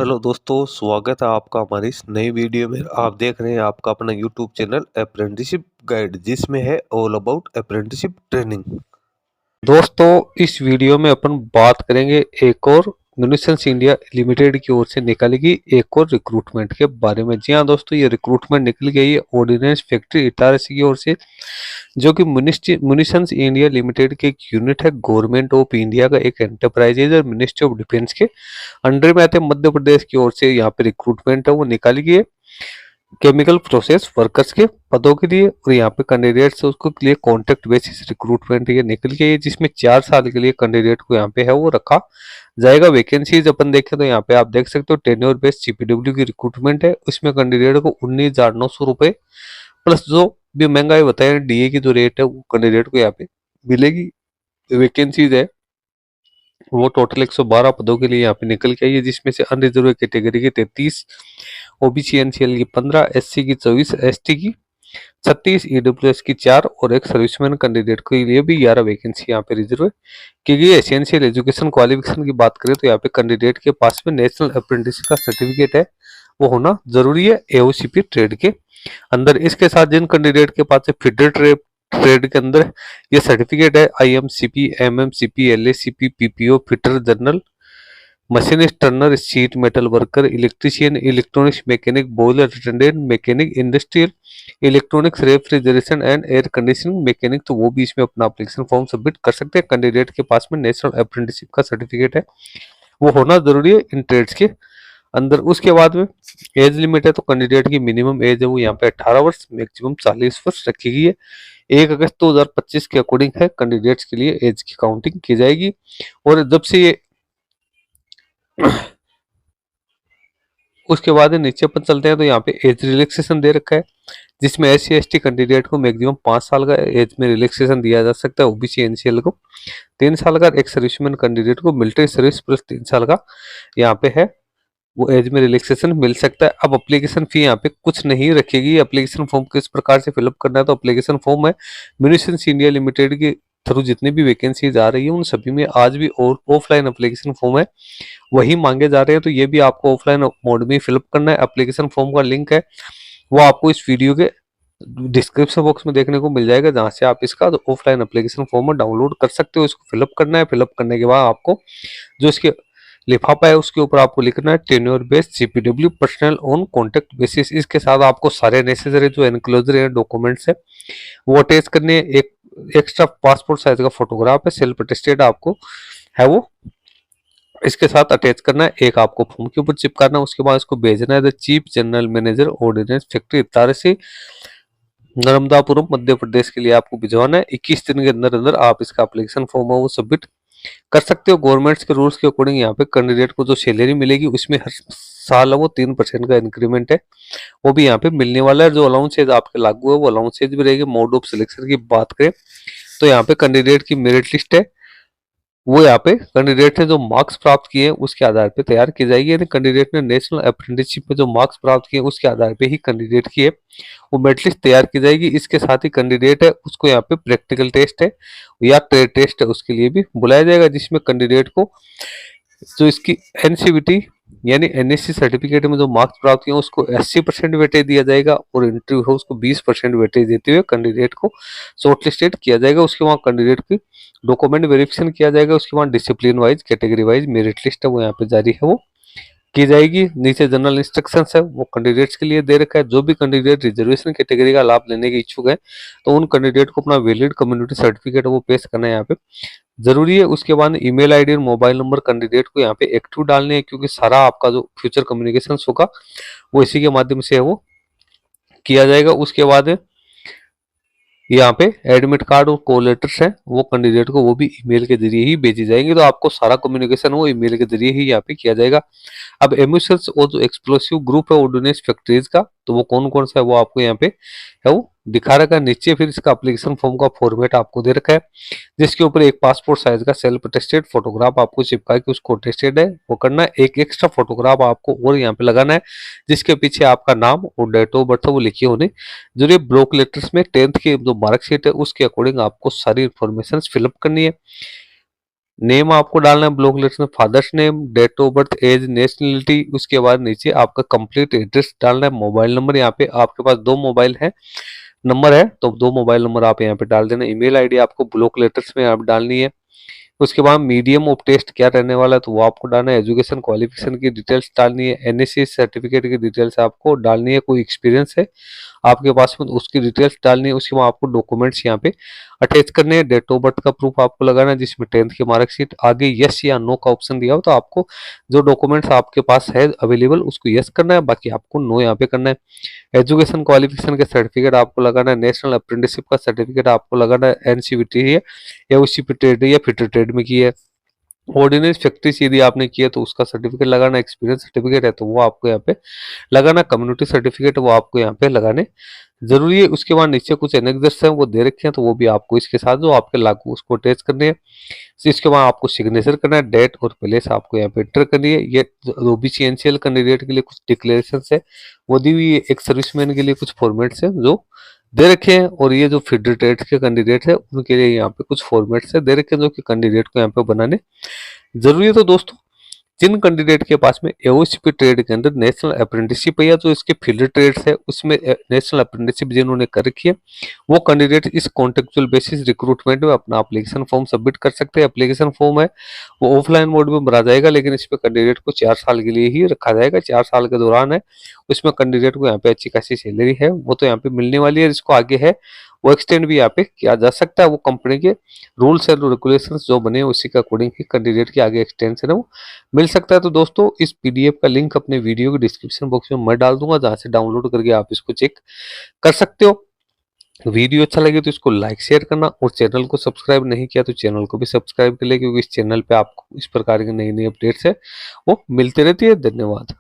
Hello दोस्तों, स्वागत है आपका हमारी इस नई वीडियो में। आप देख रहे हैं आपका अपना यूट्यूब चैनल अप्रेंटिसशिप गाइड, जिसमें है ऑल अबाउट अप्रेंटिसशिप ट्रेनिंग। दोस्तों, इस वीडियो में अपन बात करेंगे एक और म्यूनिशंस इंडिया लिमिटेड की ओर से निकाली गई एक और रिक्रूटमेंट के बारे में। जी हाँ दोस्तों, ये रिक्रूटमेंट निकल गई है ऑर्डिनेंस फैक्ट्री इटारसी की ओर से, जो कि म्यूनिशंस इंडिया लिमिटेड की एक यूनिट है, गवर्नमेंट ऑफ इंडिया का एक एंटरप्राइजेज और मिनिस्ट्री ऑफ डिफेंस के अंडर में आते हैं। मध्य प्रदेश की ओर से यहाँ पे रिक्रूटमेंट है वो निकाली गई है केमिकल प्रोसेस वर्कर्स के पदों के लिए, और यहाँ पे कैंडिडेट्स उसको के लिए कॉन्ट्रैक्ट बेसिस रिक्रूटमेंट ये निकल गई है, जिसमें 4 साल के लिए कैंडिडेट को यहाँ पे है वो रखा जाएगा। वैकेंसीज अपन देखें तो यहाँ पे आप देख सकते हो टेन्योर बेस्ड सीपीडब्ल्यू की रिक्रूटमेंट है। उसमें कैंडिडेट को 19,900 रुपए प्लस जो भी महंगाई बताया डीए की जो रेट है वो कैंडिडेट को यहाँ पे मिलेगी। वैकेंसीज है वो टोटल 112 पदों के लिए यहाँ पे निकल के आई है, जिसमें से अनरिजर्व कैटेगरी के 33, ओबीसी एनसीएल की 15, एससी की 24, एसटी की 36, ईडब्ल्यूएस की 4 और एक सर्विसमैन कैंडिडेट के लिए भी 11 वैकेंसी यहाँ पे रिजर्व की गई है। एसेंशियल एजुकेशन क्वालिफिकेशन की बात करें तो यहाँ पे कैंडिडेट के पास में नेशनल अप्रेंटिस का सर्टिफिकेट है वो होना जरूरी है एओसीपी ट्रेड के अंदर। इसके साथ जिन कैंडिडेट के पास फीडर ट्रेड के अंदर ये सर्टिफिकेट है, IMCP, MMCP, LACP, PPO, fitter, general machinist, turner, sheet metal worker, electrician, electronics mechanic, boiler attendant mechanic, industrial electronics, refrigeration and air conditioning mechanic, तो वो भी इसमें अपना एप्लीकेशन फॉर्म सबमिट कर सकते हैं। कैंडिडेट के पास में नेशनल अप्रेंटिसशिप का सर्टिफिकेट है वो होना जरूरी है इन ट्रेड्स के अंदर। उसके बाद में एज लिमिट है, तो कैंडिडेट की मिनिमम एज है वो यहाँ पे 18 वर्ष, मैक्सिमम 40 वर्ष रखी गई है। 1 अगस्त 2025 के अकॉर्डिंग है कैंडिडेट्स के लिए एज की काउंटिंग की जाएगी। और जब से ये उसके बाद नीचे अपन चलते हैं तो यहाँ पे एज रिलैक्सेशन दे रखा है, जिसमें एससी एसटी कैंडिडेट को मैक्सिमम 5 साल का एज में रिलैक्सेशन दिया जा सकता है, ओबीसी एनसीएल को 3 साल का, एक सर्विसमैन कैंडिडेट को मिलिट्री सर्विस प्लस 3 साल का यहाँ पे है वो एज में रिलैक्सेशन मिल सकता है। अब एप्लीकेशन फी यहाँ पे कुछ नहीं रखेगी। एप्लीकेशन फॉर्म किस प्रकार से फिलअप करना है, तो एप्लीकेशन फॉर्म है म्यूनिशंस इंडिया लिमिटेड के थ्रू जितनी भी वैकेंसीज आ रही है उन सभी में आज भी और ऑफलाइन एप्लीकेशन फॉर्म है वही मांगे जा रहे हैं, तो ये भी आपको ऑफलाइन मोड में फिलअप करना है। एप्लीकेशन फॉर्म का लिंक है वो आपको इस वीडियो के डिस्क्रिप्शन बॉक्स में देखने को मिल जाएगा, जहां से आप इसका ऑफलाइन एप्लीकेशन फॉर्म डाउनलोड कर सकते हो। इसको फिलअप करना है। फिलअप करने के बाद आपको जो इसके लिफाफा है उसके ऊपर आपको लिखना है tenure based CPW personal on contact basis. इसके साथ आपको सारे नेसेसरी जो एनक्लोजर है डॉक्यूमेंट्स है वो अटैच करने। एक एक्स्ट्रा पासपोर्ट साइज का फोटोग्राफ है सेल्फ अटेस्टेड आपको है वो इसके साथ अटैच करना है। एक आपको फॉर्म के ऊपर चिपकाना है, उसके बाद इसको भेजना है the chief general manager ordnance factory Itarsi, Narmadapuram, Madhya Pradesh के लिए आपको भिजवाना है। 21 दिन के अंदर अंदर आप इसका एप्लीकेशन फॉर्म है वो सबमिट कर सकते हो। गवर्नमेंट्स के रूल्स के अकॉर्डिंग यहाँ पे कैंडिडेट को जो सैलरी मिलेगी उसमें हर साल है वो 3% का इंक्रीमेंट है वो भी यहाँ पे मिलने वाला है। जो अलाउंसेज आपके लागू है वो अलाउंसेज भी रहेगी। मोड ऑफ सिलेक्शन की बात करें तो यहाँ पे कैंडिडेट की मेरिट लिस्ट है वो यहाँ पे कैंडिडेट ने जो मार्क्स प्राप्त किए हैं उसके आधार पे तैयार की जाएगी। यानी कैंडिडेट ने नेशनल अप्रेंटिसशिप में जो मार्क्स प्राप्त किए उसके आधार पे ही कैंडिडेट की है वो मेरिट लिस्ट तैयार की जाएगी। इसके साथ ही कैंडिडेट है उसको यहाँ पे प्रैक्टिकल टेस्ट है या ट्रेड टेस्ट है उसके लिए भी बुलाया जाएगा, जिसमें कैंडिडेट को जो इसकी एनसीवीटी यानी एनएससी सर्टिफिकेट में जो मार्क्स प्राप्त किए उसको 80% वेटेज दिया जाएगा और इंटरव्यू हो उसको 20% वेटेज देते हुए कैंडिडेट को शॉर्टलिस्टेड किया जाएगा। उसके बाद कैंडिडेट की डॉक्यूमेंट वेरिफिकेशन किया जाएगा। उसके बाद discipline wise category wise merit list है वो यहाँ पे जारी है वो की जाएगी। नीचे जनरल इंस्ट्रक्शंस है वो कैंडिडेट्स के लिए दे रखा है। जो भी कैंडिडेट रिजर्वेशन कैटेगरी का लाभ लेने के इच्छुक है तो उन कैंडिडेट को अपना वैलिड कम्युनिटी सर्टिफिकेट वो पेश करना है यहाँ पे जरूरी है। उसके बाद ईमेल आईडी और मोबाइल नंबर कैंडिडेट को यहाँ पे एक्टिव डालने हैं, क्योंकि सारा आपका जो फ्यूचर कम्युनिकेशन होगा वो इसी के माध्यम से है वो किया जाएगा। उसके बाद यहाँ पे एडमिट कार्ड और कॉल लेटर्स हैं वो कैंडिडेट को वो भी ईमेल के जरिए ही भेजी जाएंगे, तो आपको सारा कम्युनिकेशन वो ईमेल के जरिए ही यहाँ पे किया जाएगा। अब एम्यूशंस और जो एक्सप्लोसिव ग्रुप है ऑर्डिनेंस फैक्ट्रीज का तो वो कौन कौन सा है वो आपको यहाँ पे है वो दिखा रखा है नीचे। फिर इसका एप्लीकेशन फॉर्म का फॉर्मेट आपको दे रखा है, जिसके ऊपर एक पासपोर्ट साइज का सेल्फ अटेस्टेड फोटोग्राफ आपको चिपका के उसको अटेस्टेड है वो करना है। एक एक्स्ट्रा फोटोग्राफ आपको और यहाँ पे लगाना है, जिसके पीछे आपका नाम और डेट ऑफ बर्थ वो लिखी होने जरूरी। ब्लॉक लेटर्स में 10th की जो मार्कशीट है उसके अकॉर्डिंग आपको सारी इन्फॉर्मेशन फिलअप करनी है। नेम आपको डालना है ब्लॉक लेटर्स में father's name, date of birth, age, nationality, उसके बाद नीचे आपका कंप्लीट एड्रेस डालना है, मोबाइल नंबर, यहाँ पे आपके पास 2 मोबाइल है नंबर है तो 2 मोबाइल नंबर आप यहाँ पे डाल देना। ईमेल आईडी आपको ब्लॉक लेटर्स में आप डालनी है। उसके बाद मीडियम ऑफ टेस्ट क्या रहने वाला है तो वो आपको डालना है। एजुकेशन क्वालिफिकेशन की डिटेल्स डालनी है। एनएससी सर्टिफिकेट की डिटेल्स आपको डालनी है। कोई एक्सपीरियंस है आपके पास में तो उसकी डिटेल्स डालनी है। उसके बाद आपको डॉक्यूमेंट्स यहाँ पे अटैच करने हैं। डेट ऑफ बर्थ का प्रूफ आपको लगाना है जिसमें 10th की मार्कशीट, आगे यस या नो का ऑप्शन दिया हो तो आपको जो डॉक्यूमेंट्स आपके पास है अवेलेबल उसको यस करना है, बाकी आपको नो यहाँ पे करना है। एजुकेशन क्वालिफिकेशन का सर्टिफिकेट आपको लगाना है। नेशनल अप्रेंटिसशिप का सर्टिफिकेट आपको लगाना है। एनसीवीटी है या उसी ट्रेड या फिटर ट्रेड में की है। ऑर्डिनरी फैक्ट्री से यदि आपने किया तो उसका सर्टिफिकेट लगाना। एक्सपीरियंस सर्टिफिकेट है तो वो आपको यहाँ पे लगाना। कम्युनिटी सर्टिफिकेट वो आपको यहाँ पे लगाने जरूरी है। उसके बाद नीचे कुछ एनेक्सर्स हैं वो दे रखे हैं तो वो भी आपको इसके साथ जो आपके लागू उसको अटैच करने हैं। इसके बाद आपको सिग्नेचर करना है। डेट और प्लेस आपको यहाँ पे एंटर करनी है। ये ओबीसी एनसीएल कैंडिडेट के लिए कुछ डिक्लेरेशन है वो दी हुई है। एक सर्विसमैन के लिए कुछ फॉर्मेट्स है जो दे रखे हैं और ये जो फीडर ट्रेड के कैंडिडेट है उनके लिए यहाँ पे कुछ फॉर्मेट्स है दे रखे हैं जो कि कैंडिडेट को यहाँ पे बनाने जरूरी है। तो दोस्तों जिन कैंडिडेट के पास में एओसीपी ट्रेड के अंदर नेशनल अप्रेंटिसशिप है या जो इसके फील्ड ट्रेड्स है उसमें नेशनल अप्रेंटिसशिप जिन्होंने कर रखी है वो कैंडिडेट इस कॉन्ट्रेक्चुअल बेसिस रिक्रूटमेंट में अपना एप्लीकेशन फॉर्म सबमिट कर सकते हैं। एप्लीकेशन फॉर्म है वो ऑफलाइन मोड में भरा जाएगा लेकिन इसमें कैंडिडेट को 4 साल के लिए ही रखा जाएगा। 4 साल के दौरान है उसमें कैंडिडेट को यहाँ पे अच्छी खासी सैलरी है वो तो यहाँ पे मिलने वाली है। जिसको आगे है वो एक्सटेंड भी यहाँ पे किया जा सकता है। वो कंपनी के रूल्स एंड रेगुलेशंस जो बने उसी के अकॉर्डिंग ही कैंडिडेट के आगे एक्सटेंशन है वो मिल सकता है। तो दोस्तों इस पीडीएफ का लिंक अपने वीडियो के डिस्क्रिप्शन बॉक्स में मैं डाल दूंगा जहां से डाउनलोड करके आप इसको चेक कर सकते हो। वीडियो अच्छा लगे तो इसको लाइक शेयर करना और चैनल को सब्सक्राइब नहीं किया तो चैनल को भी सब्सक्राइब कर ले क्योंकि इस चैनल पे आपको इस प्रकार की नई नई अपडेट्स है वो मिलती रहती है। धन्यवाद।